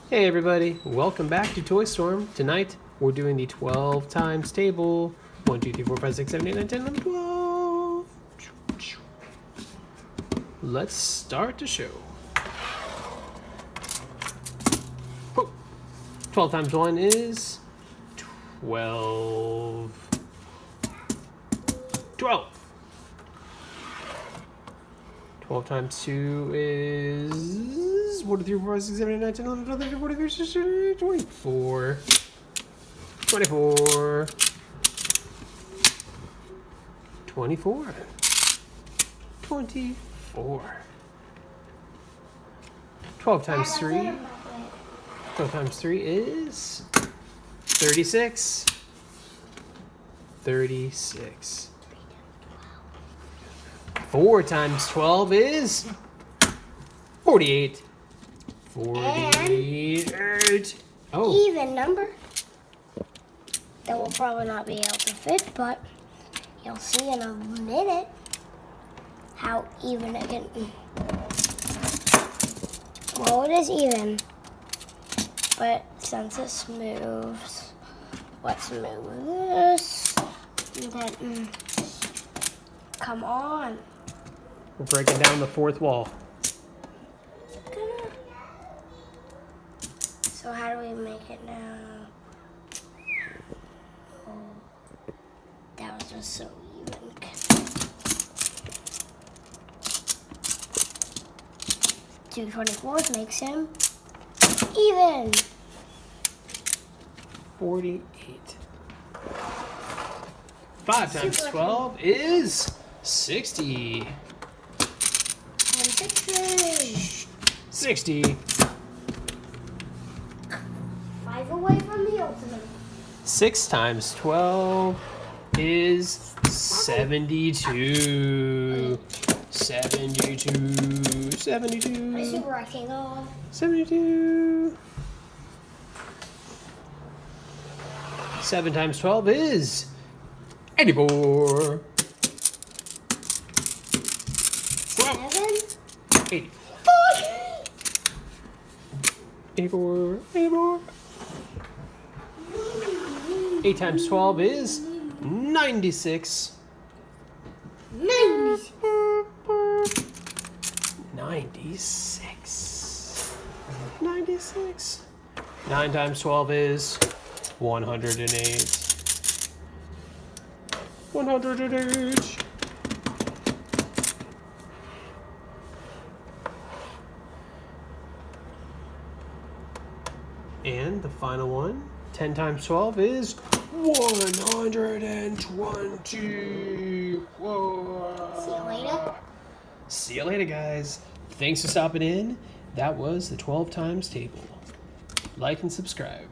Hey everybody, welcome back to Toy Storm. Tonight we're doing the 12 times table. 1, 2, 3, 4, 5, 6, 7, 8, 9, 10, 11, 12. Let's start the show. 12 times 1 is 12. 12. 12 times 2 is 1, 2, 3, 4, 5, 6, 7, 8, 9, 10, 11, 12, 13, 14, 15, 16, 24. 24. 24. 24. 12 times 3. 12 times 3 is 36. 36. 4 times 12 is 48. 48. Oh. Even number that will probably not be able to fit, but you'll see in a minute how even it can. Well, it is even, but since it moves, let's move this. And then, come on. We're breaking down the fourth wall. So how do we make it now? Oh, that was just so even. 2 24s makes him even. 48. 5 times 12 is 60. 60. 60. 5 away from the ultimate. 6 times 12 is 72. 72. 72. I see rectangle. 72. 7 times 12 is 84. 7. 84. 84. 8 times 12 is 96. 96. 96. 96. 9 times 12 is 108. 108. And the final one, 10 times 12 is 120. Whoa. See you later. See you later, guys. Thanks for stopping in. That was the 12 times table. Like and subscribe.